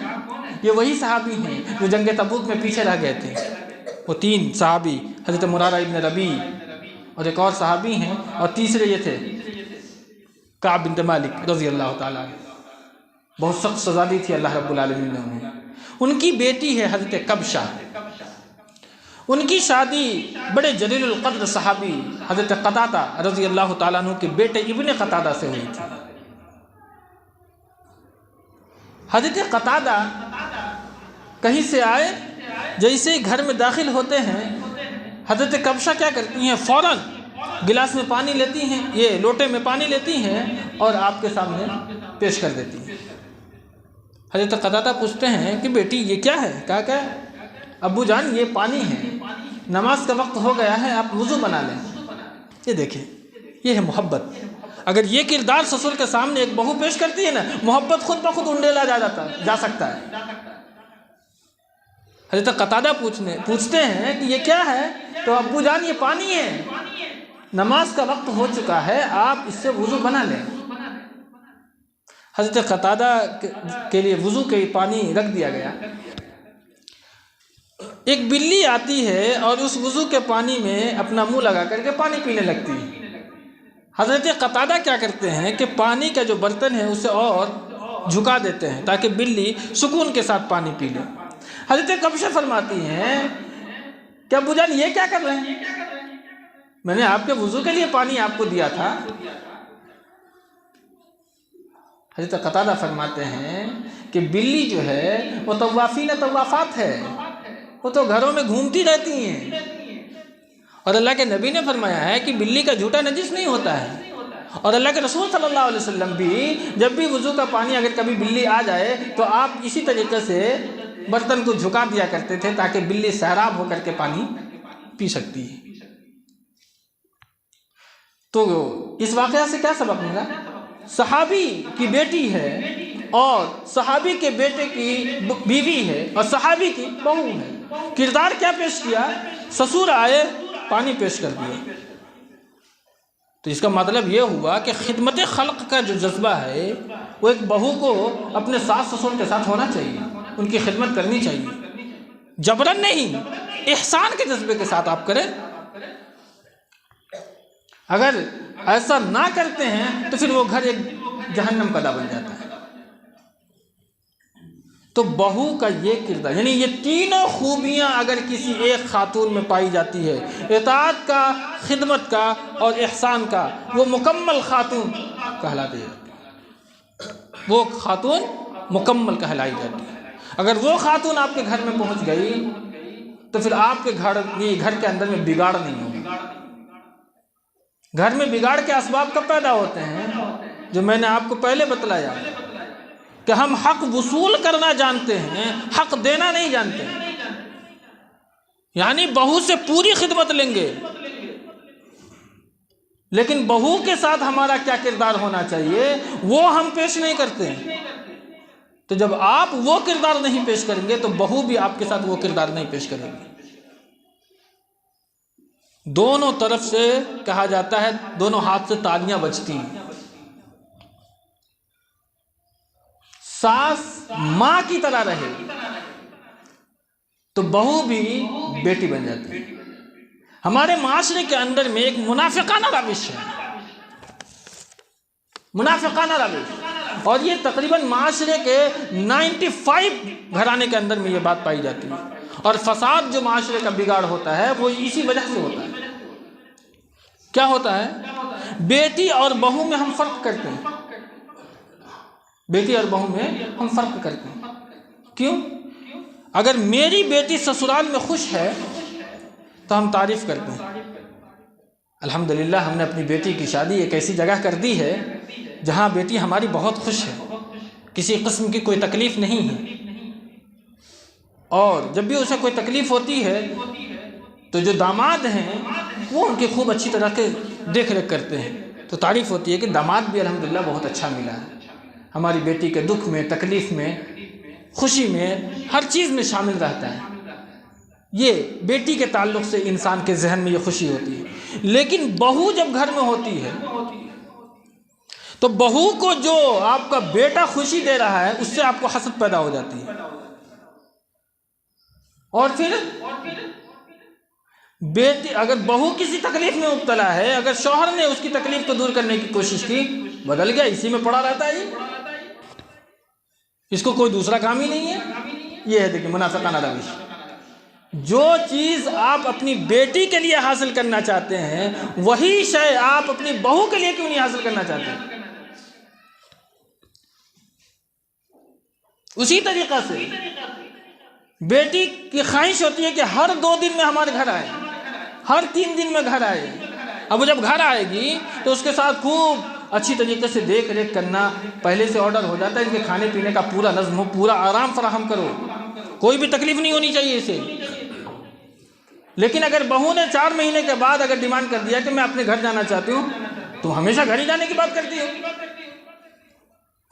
Speaker 1: یہ وہی صحابی ہیں جو جنگ تبوک میں پیچھے رہ گئے تھے۔ وہ تین صحابی، حضرت مرارہ ابن ربیع اور ایک اور صحابی ہیں، اور تیسرے یہ تھے کعب بنت مالک رضی اللہ تعالیٰ عنہ۔ بہت سخت سزا دی تھی اللہ رب العالمین نے انہیں۔ ان کی بیٹی ہے حضرت کبشہ، ان کی شادی بڑے جلیل القدر صحابی حضرت قتادہ رضی اللہ تعالیٰ عنہ کے بیٹے ابن قتادہ سے ہوئی تھی۔ حضرت قتادہ کہیں سے آئے، جیسے ہی گھر میں داخل ہوتے ہیں، حضرت کبشہ کیا کرتی ہیں؟ فوراً گلاس میں پانی لیتی ہیں، یہ لوٹے میں پانی لیتی ہیں اور آپ کے سامنے پیش کر دیتی ہیں۔ حضرت قتادہ پوچھتے ہیں کہ بیٹی یہ کیا ہے؟ کہا کہ ابو جان یہ پانی ہے، نماز کا وقت ہو گیا ہے، آپ وضو بنا لیں۔ یہ دیکھیں، یہ ہے محبت۔ اگر یہ کردار سسر کے سامنے ایک بہو پیش کرتی ہے نا، محبت خود بخود انڈیلا جا سکتا ہے۔ حضرت قتادہ پوچھتے ہیں کہ یہ کیا ہے؟ تو ابو جان یہ پانی ہے، نماز کا وقت ہو چکا ہے، آپ اس سے وضو بنا لیں۔ حضرت قتادہ کے لیے وضو کے پانی رکھ دیا گیا۔ ایک بلی آتی ہے اور اس وضو کے پانی میں اپنا منہ لگا کر کے پانی پینے لگتی ہے۔ حضرت قتادہ کیا کرتے ہیں کہ پانی کا جو برتن ہے اسے اور جھکا دیتے ہیں تاکہ بلی سکون کے ساتھ پانی پی لے۔ حضرت کبشہ فرماتی ہیں کہ ابو جان یہ کیا کر رہے ہیں؟ میں نے آپ کے وضو کے لیے پانی آپ کو دیا تھا۔ حضرت قتادہ فرماتے ہیں کہ بلی جو ہے وہ طوافین طوافات ہے، وہ تو گھروں میں گھومتی رہتی ہیں، اور اللہ کے نبی نے فرمایا ہے کہ بلی کا جھوٹا نجس نہیں ہوتا ہے، اور اللہ کے رسول صلی اللہ علیہ وسلم بھی جب بھی وضو کا پانی اگر کبھی بلی آ جائے تو آپ اسی طریقے سے برتن کو جھکا دیا کرتے تھے تاکہ بلی سیراب ہو کر کے پانی پی سکتی ہے۔ تو اس واقعہ سے کیا سبق ملا؟ صحابی کی بیٹی ہے اور صحابی کے بیٹے کی بیوی ہے اور صحابی کی بہو ہے، کردار کیا پیش کیا؟ سسر آئے پانی پیش کر دیا۔ تو اس کا مطلب یہ ہوا کہ خدمت خلق کا جو جذبہ ہے وہ ایک بہو کو اپنے ساس سسر کے ساتھ ہونا چاہیے، ان کی خدمت کرنی چاہیے، جبرن نہیں، احسان کے جذبے کے ساتھ آپ کریں۔ اگر ایسا نہ کرتے ہیں تو پھر وہ گھر ایک جہنم کا بن جاتا ہے۔ تو بہو کا یہ کردار، یعنی یہ تینوں خوبیاں اگر کسی ایک خاتون میں پائی جاتی ہے، اطاعت کا، خدمت کا اور احسان کا، وہ مکمل خاتون کہلاتی ہے، وہ خاتون مکمل کہلائی جاتی ہے۔ اگر وہ خاتون آپ کے گھر میں پہنچ گئی تو پھر آپ کے گھر کے اندر میں بگاڑ نہیں ہوگی، گھر میں بگاڑ کے اسباب کب پیدا ہوتے ہیں؟ جو میں نے آپ کو پہلے بتلایا کہ ہم حق وصول کرنا جانتے ہیں، حق دینا نہیں جانتے. یعنی بہو سے پوری خدمت لیں گے، لیکن بہو کے ساتھ ہمارا کیا کردار ہونا چاہیے وہ ہم پیش نہیں کرتے ہیں. تو جب آپ وہ کردار نہیں پیش کریں گے تو بہو بھی آپ کے ساتھ وہ کردار نہیں پیش کرے گی. دونوں طرف سے کہا جاتا ہے دونوں ہاتھ سے تالیاں بجتی ہیں. ساس ماں کی طرح رہے تو بہو بھی بیٹی بن جاتی ہے. ہمارے معاشرے کے اندر میں ایک منافقانہ روش ہے، منافقانہ روش، اور یہ تقریباً معاشرے کے 95 گھرانے کے اندر میں یہ بات پائی جاتی ہے. اور فساد جو معاشرے کا بگاڑ ہوتا ہے وہ اسی وجہ سے ہوتا ہے. کیا ہوتا ہے؟ بیٹی اور بہو میں ہم فرق کرتے ہیں. بیٹی اور بہو میں ہم فرق کرتے ہیں. کیوں؟ اگر میری بیٹی سسرال میں خوش ہے تو ہم تعریف کرتے ہیں، الحمدللہ ہم نے اپنی بیٹی کی شادی ایک ایسی جگہ کر دی ہے جہاں بیٹی ہماری بہت خوش ہے، کسی قسم کی کوئی تکلیف نہیں ہے. اور جب بھی اسے کوئی تکلیف ہوتی ہے تو جو داماد ہیں وہ ان کی خوب اچھی طرح کے دیکھ ریکھ کرتے ہیں، تو تعریف ہوتی ہے کہ داماد بھی الحمدللہ بہت اچھا ملا ہے، ہماری بیٹی کے دکھ میں، تکلیف میں، خوشی میں، ہر چیز میں شامل رہتا ہے. یہ بیٹی کے تعلق سے انسان کے ذہن میں یہ خوشی ہوتی ہے. لیکن بہو جب گھر میں ہوتی ہے تو بہو کو جو آپ کا بیٹا خوشی دے رہا ہے اس سے آپ کو حسد پیدا ہو جاتی ہے. اور پھر بیٹی اگر بہو کسی تکلیف میں مبتلا ہے، اگر شوہر نے اس کی تکلیف کو دور کرنے کی کوشش کی، بدل گیا، اسی میں پڑا رہتا ہے، اس کو کوئی دوسرا کام ہی نہیں ہے. یہ ہے دیکھیں منافقانہ روش. جو چیز آپ اپنی بیٹی کے لیے حاصل کرنا چاہتے ہیں وہی شے آپ اپنی بہو کے لیے کیوں نہیں حاصل کرنا چاہتے ہیں؟ اسی طریقہ سے بیٹی کی خواہش ہوتی ہے کہ ہر 2 دن میں ہمارے گھر آئے، ہر 3 دن میں گھر آئے. اب وہ جب گھر آئے گی تو اس کے ساتھ خوب اچھی طریقے سے دیکھ ریکھ کرنا، پہلے سے آرڈر ہو جاتا ہے ان کے کھانے پینے کا پورا نظم ہو، پورا آرام فراہم کرو، کوئی بھی تکلیف نہیں ہونی چاہیے اسے. لیکن اگر بہو نے 4 مہینے کے بعد اگر ڈیمانڈ کر دیا کہ میں اپنے گھر جانا چاہتی ہوں، تم ہمیشہ گھر ہی جانے کی بات کرتی ہو.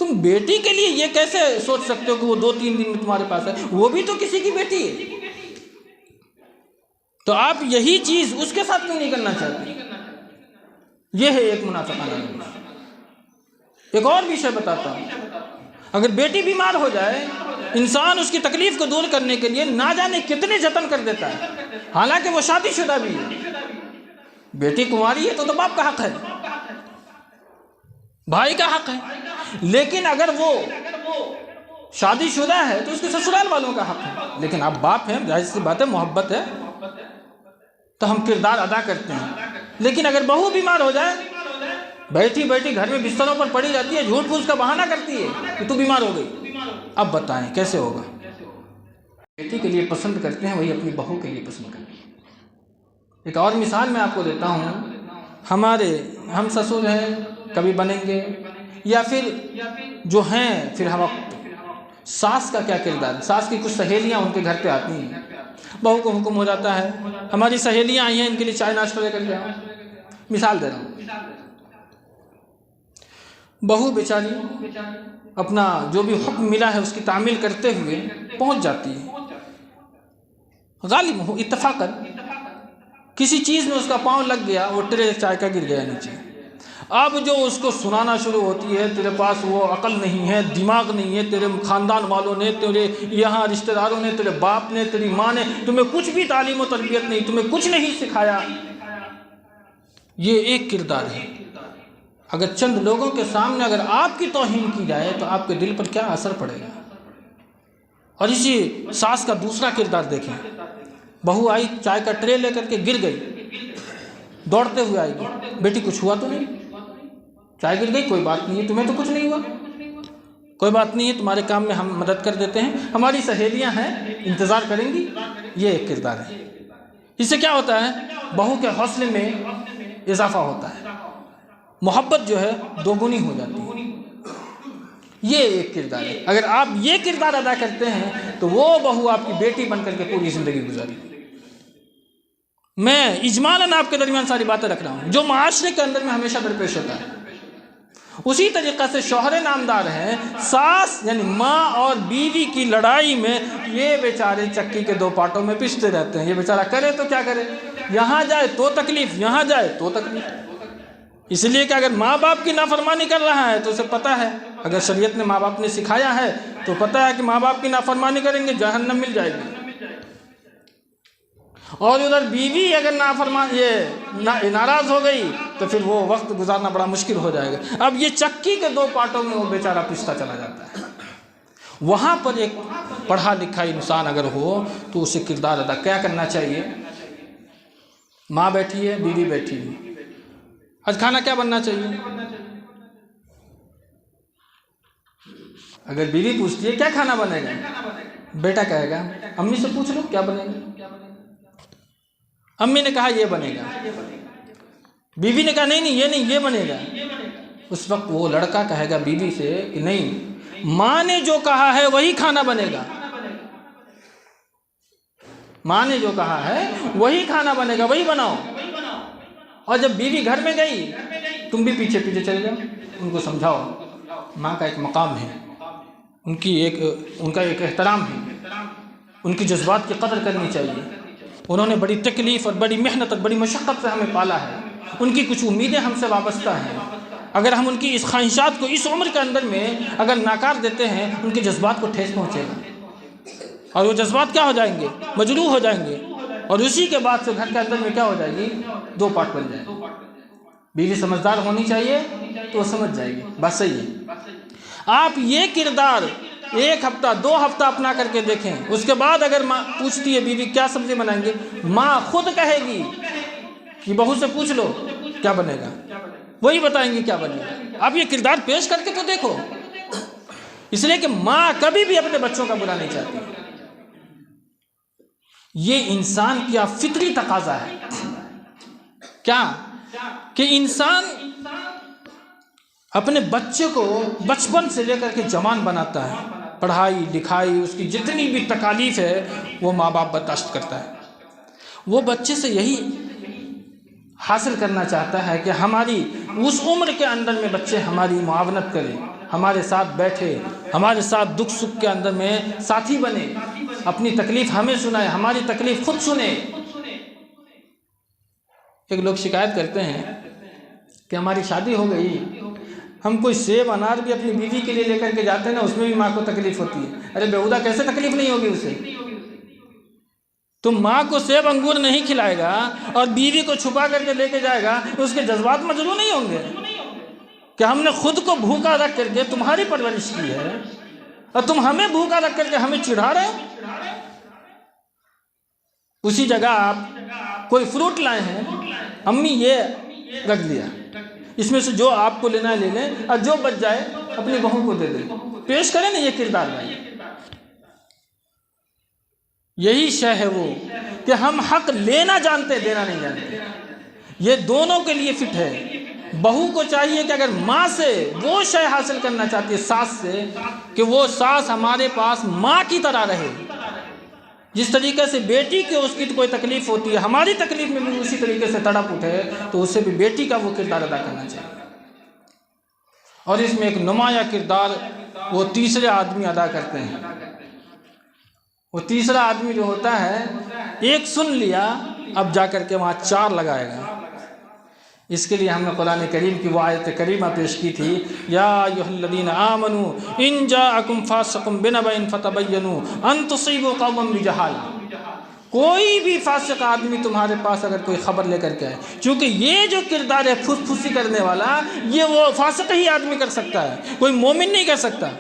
Speaker 1: تم بیٹی کے لیے یہ کیسے سوچ سکتے ہو کہ وہ 2-3 دن میں تمہارے پاس ہے؟ وہ بھی تو کسی کی بیٹی ہے. تو آپ یہی چیز اس کے ساتھ کیوں نہیں کرنا چاہتے؟ یہ ہے ایک منافقانہ روش. ایک اور بھی شے بتاتا ہوں. اگر بیٹی بیمار ہو جائے، انسان اس کی تکلیف کو دور کرنے کے لیے نہ جانے کتنے جتن کر دیتا ہے، حالانکہ وہ شادی شدہ بھی ہے. بیٹی کنواری ہے تو باپ کا حق ہے، بھائی کا حق ہے. لیکن اگر وہ شادی شدہ ہے تو اس کے سسرال والوں کا حق ہے. لیکن آپ باپ ہیں، ظاہر سی بات ہے، محبت ہے تو ہم کردار ادا کرتے ہیں. لیکن اگر بہو بیمار ہو جائے، بیٹھی بیٹھی گھر میں بستروں پر پڑی رہتی ہے، جھوٹ پھوس کا بہانہ کرتی ہے کہ تو بیمار ہو گئی، اب بتائیں کیسے ہوگا؟ بیٹی کے لیے پسند کرتے ہیں وہی اپنی بہو کے لیے پسند کرتے ہیں. ایک اور مثال میں آپ کو دیتا ہوں. ہم سسر ہیں، کبھی بنیں گے، یا پھر جو ہیں فی الوقت ساس کا کیا کردار ہے؟ ساس کی کچھ سہیلیاں ان کے گھر پہ آتی ہیں، بہو کو حکم ہو جاتا ہے ہماری سہیلیاں آئی ہیں، ان کے لیے چائے ناشتہ لے کر کے آؤ. مثال دے رہا ہوں. بہو بیچاری اپنا جو بھی حکم ملا ہے اس کی تعمیل کرتے ہوئے پہنچ جاتی ہے. غالب ہو اتفاقاً کسی چیز میں اس کا پاؤں لگ گیا، وہ ٹرے چائے کا گر گیا نیچے. اب جو اس کو سنانا شروع ہوتی ہے، تیرے پاس وہ عقل نہیں ہے، دماغ نہیں ہے، تیرے خاندان والوں نے، تیرے یہاں رشتہ داروں نے، تیرے باپ نے، تیری ماں نے تمہیں کچھ بھی تعلیم و تربیت نہیں، تمہیں کچھ نہیں سکھایا. یہ ایک کردار ہے. اگر چند لوگوں کے سامنے اگر آپ کی توہین کی جائے تو آپ کے دل پر کیا اثر پڑے گا؟ اور اسی ساس کا دوسرا کردار دیکھیں. بہو آئی، چائے کا ٹرے لے کر کے گر گئی، دوڑتے ہوئے آئے گی، بیٹی کچھ ہوا تو نہیں؟ چائے گر گئی، کوئی بات نہیں ہے، تمہیں تو کچھ نہیں ہوا، کوئی بات نہیں ہے، تمہارے کام میں ہم مدد کر دیتے ہیں، ہماری سہیلیاں ہیں انتظار کریں گی. یہ ایک کردار ہے. اس سے کیا ہوتا ہے؟ بہو کے حوصلے میں اضافہ ہوتا ہے. محبت جو ہے دوگنی ہو جاتی ہے۔ یہ ایک کردار ہے، اگر آپ یہ کردار ادا کرتے ہیں تو وہ بہو آپ کی بیٹی بن کر کے پوری زندگی گزاری۔ میں اجمالاً آپ کے درمیان ساری باتیں رکھ رہا ہوں جو معاشرے کے اندر میں ہمیشہ درپیش ہوتا ہے۔ اسی طریقہ سے شوہر نامدار ہیں، ساس یعنی ماں اور بیوی کی لڑائی میں یہ بیچارے چکی کے دو پارٹوں میں پستے رہتے ہیں۔ یہ بیچارہ کرے تو کیا کرے، یہاں جائے تو تکلیف، یہاں جائے تو تکلیف۔ اس لیے کہ اگر ماں باپ کی نافرمانی کر رہا ہے تو اسے پتہ ہے، اگر شریعت نے ماں باپ نے سکھایا ہے تو پتہ ہے کہ ماں باپ کی نافرمانی کریں گے جہنم مل جائے گی۔ اور ادھر بیوی اگر ناراض ہو گئی تو پھر وہ وقت گزارنا بڑا مشکل ہو جائے گا۔ اب یہ چکی کے دو پارٹوں میں وہ بیچارہ پستا چلا جاتا ہے۔ وہاں پر ایک پڑھا لکھا انسان اگر ہو تو اسے کردار ادا کیا کرنا چاہیے؟ ماں بیٹھی ہے، بیوی بیٹھی ہے، آج کھانا کیا بننا چاہیے؟ اگر بیوی پوچھتی ہے کیا کھانا بنے گا، بیٹا کہے گا امی سے پوچھ لو کیا بنے گا۔ امی نے کہا یہ بنے گا، بیوی نے کہا نہیں یہ نہیں یہ بنے گا۔ اس وقت وہ لڑکا کہے گا بیوی سے کہ نہیں، ماں نے جو کہا ہے وہی کھانا بنے گا، ماں نے جو کہا ہے وہی کھانا بنے گا، وہی بناؤ۔ اور جب بیوی گھر میں گئی تم بھی پیچھے پیچھے چلے جاؤ، ان کو سمجھاؤ ماں کا ایک مقام ہے، ان کا ایک احترام ہے، ان کی جذبات کی قدر کرنی چاہیے۔ انہوں نے بڑی تکلیف اور بڑی محنت اور بڑی مشقت سے ہمیں پالا ہے، ان کی کچھ امیدیں ہم سے وابستہ ہیں۔ اگر ہم ان کی اس خواہشات کو اس عمر کے اندر میں اگر ناکار دیتے ہیں ان کے جذبات کو ٹھیس پہنچے گا، اور وہ جذبات کیا ہو جائیں گے، مجروح ہو جائیں گے، اور اسی کے بعد سے گھر کے اندر میں کیا ہو جائے گی، دو پارٹ بن جائیں گے۔ بیوی سمجھدار ہونی چاہیے تو وہ سمجھ جائے گی، بس صحیح ہے۔ آپ یہ کردار ایک ہفتہ 2 ہفتہ اپنا کر کے دیکھیں، اس کے بعد اگر ماں پوچھتی ہے بیوی کیا سبزی بنائیں گے، ماں خود کہے گی کہ بہو سے پوچھ لو کیا بنے گا، وہی بتائیں گے کیا بنے گا۔ آپ یہ کردار پیش کر کے تو دیکھو، اس لیے کہ ماں کبھی بھی اپنے بچوں کا برا نہیں چاہتی۔ یہ انسان کا فطری تقاضا ہے کیا کہ انسان اپنے بچے کو بچپن سے لے کر کے جوان بناتا ہے، پڑھائی لکھائی اس کی جتنی بھی تکالیف ہے وہ ماں باپ برداشت کرتا ہے۔ وہ بچے سے یہی حاصل کرنا چاہتا ہے کہ ہماری اس عمر کے اندر میں بچے ہماری معاونت کریں، ہمارے ساتھ بیٹھے، ہمارے ساتھ دکھ سکھ کے اندر میں ساتھی بنے، اپنی تکلیف ہمیں سنائے، ہماری تکلیف خود سنے۔ ایک لوگ شکایت کرتے ہیں کہ ہماری شادی ہو گئی، ہم کوئی سیب انار بھی اپنی بیوی کے لیے لے کر کے جاتے ہیں نا، اس میں بھی ماں کو تکلیف ہوتی ہے۔ ارے بیہودہ کیسے تکلیف نہیں ہوگی اسے؟ تم ماں کو سیب انگور نہیں کھلائے گا اور بیوی کو چھپا کر کے لے کے جائے گا تو اس کے جذبات مجروح نہیں ہوں گے کہ ہم نے خود کو بھوکا رکھ کر کے تمہاری پرورش کی ہے اور تم ہمیں بھوکا رکھ کر کے ہمیں چڑھا رہے ہو؟ اسی جگہ آپ کوئی فروٹ لائے ہیں، امی یہ رکھ دیا، اس میں سے جو آپ کو لینا ہے لے لیں اور جو بچ جائے اپنی بہو کو دے دیں، پیش کریں نا یہ کردار بھائی۔ یہی شے ہے وہ کہ ہم حق لینا جانتے دینا نہیں جانتے، یہ دونوں کے لیے فٹ ہے۔ بہو کو چاہیے کہ اگر ماں سے وہ شے حاصل کرنا چاہتی ہے ساس سے، کہ وہ ساس ہمارے پاس ماں کی طرح رہے، جس طریقے سے بیٹی کی اس کی کوئی تکلیف ہوتی ہے ہماری تکلیف میں بھی اسی طریقے سے تڑپ اٹھے، تو اسے بھی بیٹی کا وہ کردار ادا کرنا چاہیے۔ اور اس میں ایک نمایاں کردار وہ تیسرے آدمی ادا کرتے ہیں۔ وہ تیسرا آدمی جو ہوتا ہے، ایک سن لیا اب جا کر کے وہاں 4 لگائے گا۔ اس کے لیے ہم نے قرآن کریم کی وہ آیت کریمہ پیش کی تھی، یا ایھا الذین آمنوا ان جاءکم فاسق بنبأ فتبینوا ان تصیبوا قوما بجہالہ۔ کوئی بھی فاسق آدمی تمہارے پاس اگر کوئی خبر لے کر کے آئے، چونکہ یہ جو کردار ہے پھس پھسی کرنے والا، یہ وہ فاسق ہی آدمی کر سکتا ہے، کوئی مومن نہیں کر سکتا۔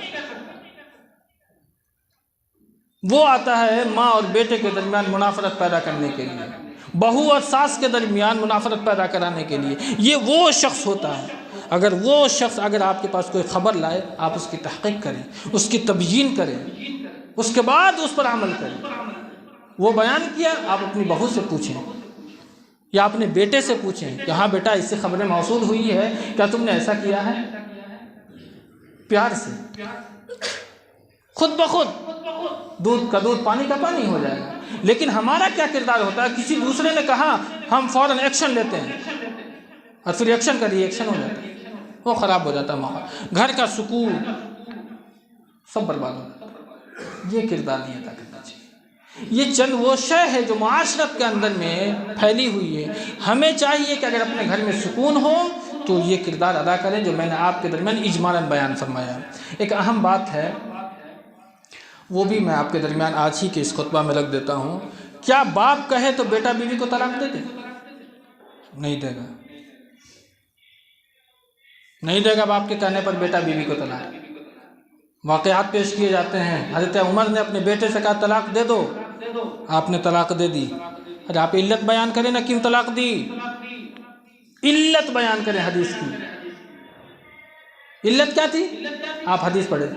Speaker 1: وہ آتا ہے ماں اور بیٹے کے درمیان منافرت پیدا کرنے کے لیے، بہو اور ساس کے درمیان منافرت پیدا کرانے کے لیے، یہ وہ شخص ہوتا ہے۔ اگر وہ شخص اگر آپ کے پاس کوئی خبر لائے، آپ اس کی تحقیق کریں، اس کی تبیین کریں، اس کے بعد اس پر عمل کریں۔ وہ بیان کیا، آپ اپنی بہو سے پوچھیں، یا اپنے بیٹے سے پوچھیں کہ ہاں بیٹا اس سے خبریں موصول ہوئی ہے، کیا تم نے ایسا کیا ہے؟ پیار سے خود بخود دودھ کا دودھ پانی کا پانی ہو جائے گا۔ لیکن ہمارا کیا کردار ہوتا ہے؟ کسی دوسرے نے کہا ہم فوراً ایکشن لیتے ہیں، اور پھر ایکشن کا ری ایکشن ہو جاتا ہے، وہ خراب ہو جاتا ہے ماحول، گھر کا سکون سب برباد ہو جاتا ہے۔ یہ کردار نہیں ادا کرنا چاہیے۔ یہ چند وہ شے ہے جو معاشرت کے اندر میں پھیلی ہوئی ہے۔ ہمیں چاہیے کہ اگر اپنے گھر میں سکون ہو تو یہ کردار ادا کریں جو میں نے آپ کے درمیان اجمالاً بیان فرمایا۔ ایک اہم بات ہے، وہ بھی میں آپ کے درمیان آج ہی کے اس خطبہ میں رکھ دیتا ہوں۔ کیا باپ کہے تو بیٹا بیوی کو طلاق دے دے؟ نہیں دے گا، نہیں دے گا باپ کے کہنے پر بیٹا بیوی کو طلاق۔ واقعات پیش کیے جاتے ہیں، حضرت عمر نے اپنے بیٹے سے کہا طلاق دے دو، آپ نے طلاق دے دی۔ ارے آپ علت بیان کریں نا، کیوں طلاق دی؟ علت بیان کریں حدیث کی۔ علت کیا تھی؟ آپ حدیث پڑھیں،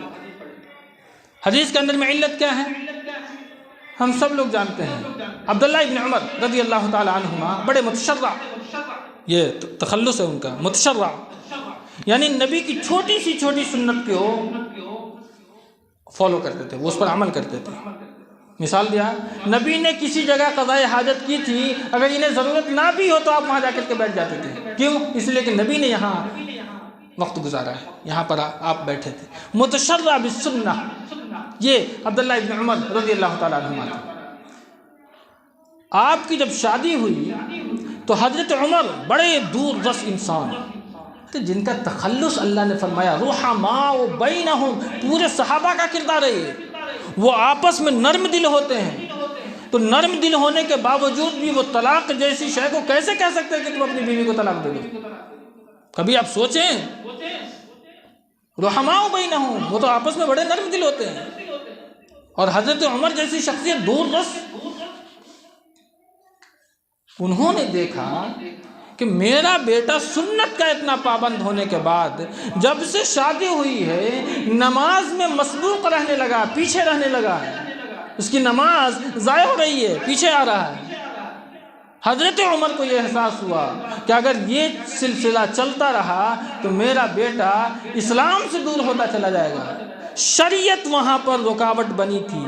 Speaker 1: حدیث کے اندر میں علت کیا ہے ہم سب لوگ جانتے ہیں۔ عبداللہ ابن عمر رضی اللہ تعالی عنہما بڑے متشرع، یہ تخلص ہے ان کا، متشرع یعنی نبی کی چھوٹی سی چھوٹی سنت کو فالو کرتے تھے، وہ اس پر عمل کرتے تھے۔ مثال دیا، نبی نے کسی جگہ قضاء حاجت کی تھی، اگر انہیں ضرورت نہ بھی ہو تو آپ وہاں جا کر کے بیٹھ جاتے تھے۔ کیوں؟ اس لیے کہ نبی نے یہاں وقت گزارا ہے، یہاں پر آپ بیٹھے تھے۔ متشرع بالسنہ، یہ عبداللہ ابن عمر رضی اللہ تعالیٰ عنہما تھے۔ آپ کی جب شادی ہوئی تو حضرت عمر بڑے دور رس انسان جن کا تخلص اللہ نے فرمایا رحماء بینہم، پورے صحابہ کا کردار ہے یہ، وہ آپس میں نرم دل ہوتے ہیں۔ تو نرم دل ہونے کے باوجود بھی وہ طلاق جیسی شے کو کیسے کہہ سکتے ہیں کہ تم اپنی بیوی کو طلاق دے دو؟ کبھی آپ سوچیں، رحماء بینہم، وہ تو آپس میں بڑے نرم دل ہوتے ہیں۔ اور حضرت عمر جیسی شخصیت دور رس، انہوں نے دیکھا کہ میرا بیٹا سنت کا اتنا پابند ہونے کے بعد جب سے شادی ہوئی ہے نماز میں مسبوق رہنے لگا، پیچھے رہنے لگا ہے، اس کی نماز ضائع ہو رہی ہے، پیچھے آ رہا ہے۔ حضرت عمر کو یہ احساس ہوا کہ اگر یہ سلسلہ چلتا رہا تو میرا بیٹا اسلام سے دور ہوتا چلا جائے گا۔ شریعت وہاں پر رکاوٹ بنی تھی۔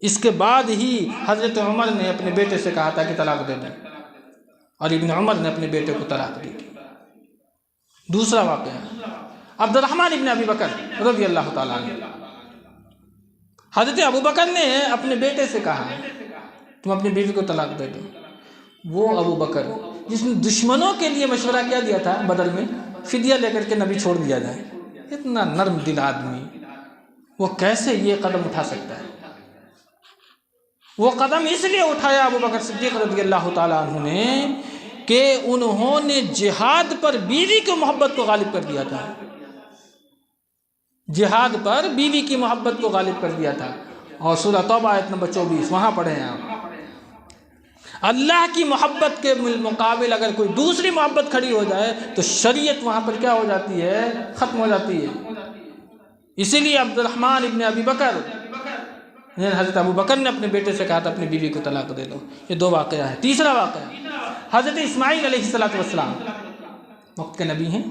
Speaker 1: اس کے بعد ہی حضرت عمر نے اپنے بیٹے سے کہا تھا کہ طلاق دے دیں، اور ابن عمر نے اپنے بیٹے کو طلاق دی۔ دوسرا واقعہ عبد الرحمن ابن ابی بکر رضی اللہ تعالیٰ عنہ، حضرت ابو بکر نے اپنے بیٹے سے کہا تم اپنی بیوی کو طلاق دے دو۔ وہ ابو بکر جس نے دشمنوں کے لیے مشورہ کیا دیا تھا بدر میں، فدیہ لے کر کے نبی چھوڑ دیا جائے، اتنا نرم دل آدمی، وہ کیسے یہ قدم اٹھا سکتا ہے؟ وہ قدم اس لیے اٹھایا ابو بکر صدیق رضی اللہ تعالیٰ عنہ نے کہ انہوں نے جہاد پر بیوی کی محبت کو غالب کر دیا تھا، جہاد پر بیوی کی محبت کو غالب کر دیا تھا۔ اور سورہ توبہ آیت نمبر 24 وہاں پڑھیں آپ، اللہ کی محبت کے مقابل اگر کوئی دوسری محبت کھڑی ہو جائے تو شریعت وہاں پر کیا ہو جاتی ہے؟ ختم ہو جاتی ہے۔ اسی لیے عبد الرحمن ابن ابی بکر، حضرت ابو بکر نے اپنے بیٹے سے کہا تھا اپنی بیوی کو طلاق دے دو۔ یہ دو واقعہ ہے۔ تیسرا واقعہ حضرت اسماعیل علیہ السلام، وقت کے نبی ہیں،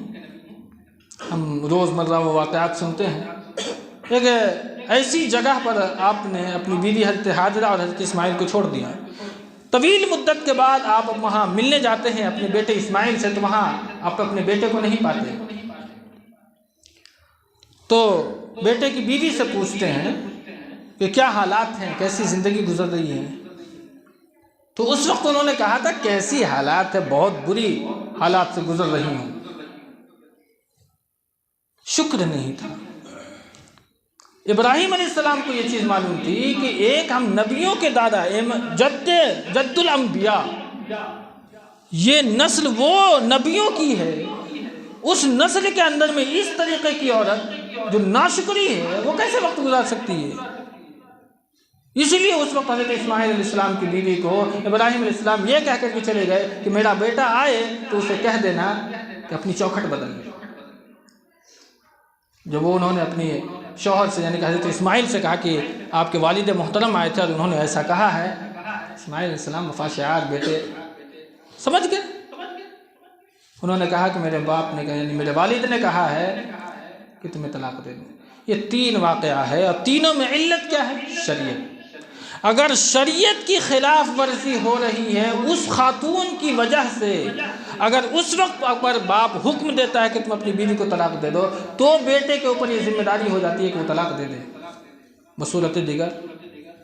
Speaker 1: ہم روز مرہ وہ واقعات سنتے ہیں۔ ایک ایسی جگہ پر آپ نے اپنی بیوی حضرت ہاجرہ اور حضرت اسماعیل کو چھوڑ دیا۔ طویل مدت کے بعد آپ وہاں ملنے جاتے ہیں اپنے بیٹے اسماعیل سے، تو وہاں آپ اپنے بیٹے کو نہیں پاتے، تو بیٹے کی بیوی سے پوچھتے ہیں کہ کیا حالات ہیں، کیسی زندگی گزر رہی ہے؟ تو اس وقت انہوں نے کہا تھا کیسی حالات ہے، بہت بری حالات سے گزر رہی ہوں۔ شکر نہیں تھا۔ ابراہیم علیہ السلام کو یہ چیز معلوم تھی کہ ایک ہم نبیوں کے دادا، جد الانبیاء، یہ نسل وہ نبیوں کی ہے، اس نسل کے اندر میں اس طریقے کی عورت جو ناشکری ہے وہ کیسے وقت گزار سکتی ہے؟ اسی لیے اس وقت حضرت اسماعیل علیہ السلام کی بیوی کو ابراہیم علیہ السلام یہ کہہ کر کے چلے گئے کہ میرا بیٹا آئے تو اسے کہہ دینا کہ اپنی چوکھٹ بدل لے۔ جب وہ انہوں نے اپنی شوہر سے یعنی کہ حضرت اسماعیل سے کہا کہ آپ کے والد محترم آئے تھے اور انہوں نے ایسا کہا ہے، اسماعیل علیہ السلام مفاشعات بیٹے سمجھ گئے. انہوں نے کہا کہ میرے باپ نے یعنی میرے والد نے کہا ہے کہ تمہیں طلاق دے دوں. یہ 3 واقعہ ہے اور تینوں میں علت کیا ہے؟ شریعت. اگر شریعت کی خلاف ورزی ہو رہی ہے اس خاتون کی وجہ سے، اگر اس وقت پر باپ حکم دیتا ہے کہ تم اپنی بیوی کو طلاق دے دو تو بیٹے کے اوپر یہ ذمہ داری ہو جاتی ہے کہ وہ طلاق دے دے، بصورت دیگر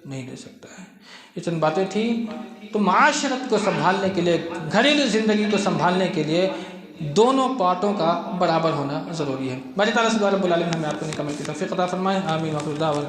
Speaker 1: نہیں دے سکتا ہے. یہ چند باتیں تھیں. تو معاشرت کو سنبھالنے کے لیے، گھریلو زندگی کو سنبھالنے کے لیے دونوں پارٹوں کا برابر ہونا ضروری ہے. باری تعالیٰ سے دعا رب العالمین ہمیں آپ کو نکمل کی توفیق عطا فرمائے. آمین. وآخر دعوانا